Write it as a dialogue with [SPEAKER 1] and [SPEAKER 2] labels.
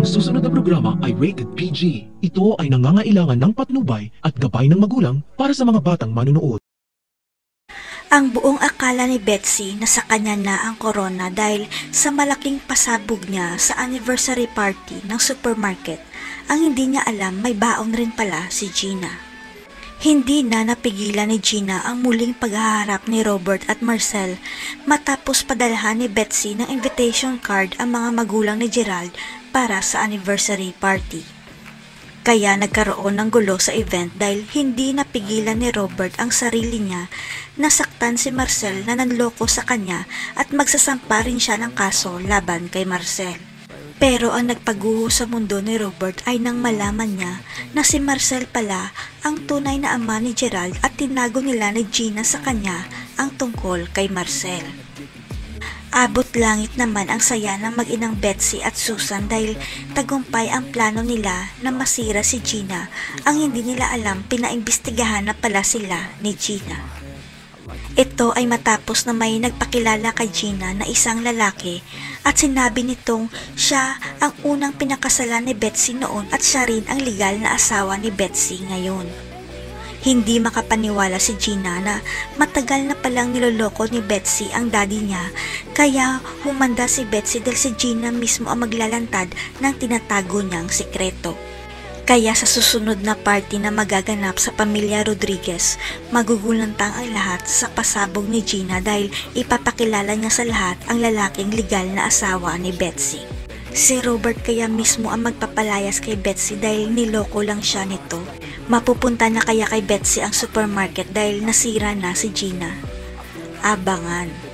[SPEAKER 1] susunod na programa ay rated PG. Ito ay nangangailangan ng patnubay at gabay ng magulang para sa mga batang manunood.
[SPEAKER 2] Ang buong akala ni Betsy na sa kanya na ang corona dahil sa malaking pasabog niya sa anniversary party ng supermarket. Ang hindi niya alam, may baon rin pala si Gina. Hindi na napigilan ni Gina ang muling paghaharap ni Robert at Marcel matapos padalhan ni Betsy ng invitation card ang mga magulang ni Gerald para sa anniversary party. Kaya nagkaroon ng gulo sa event dahil hindi napigilan ni Robert ang sarili niya na saktan si Marcel na nanloko sa kanya at magsasampa rin siya ng kaso laban kay Marcel. Pero ang nagpaguho sa mundo ni Robert ay nang malaman niya na si Marcel pala ang tunay na ama ni Gerald at tinago nila ni Gina sa kanya ang tungkol kay Marcel. Abot langit naman ang saya ng mag-inang Betsy at Susan dahil tagumpay ang plano nila na masira si Gina. Ang hindi nila alam, pinaimbestigahan na pala sila ni Gina. Ito ay matapos na may nagpakilala kay Gina na isang lalaki at sinabi nitong siya ang unang pinakasalan ni Betsy noon at siya rin ang legal na asawa ni Betsy ngayon. Hindi makapaniwala si Gina na matagal na palang niloloko ni Betsy ang daddy niya, kaya humanda si Betsy dahil si Gina mismo ang maglalantad ng tinatago niyang sikreto. Kaya sa susunod na party na magaganap sa pamilya Rodriguez, magugulantang ang lahat sa pasabog ni Gina dahil ipapakilala niya sa lahat ang lalaking legal na asawa ni Betsy. Si Robert kaya mismo ang magpapalayas kay Betsy dahil niloko lang siya nito. Mapupunta na kaya kay Betsy ang supermarket dahil nasira na si Gina. Abangan.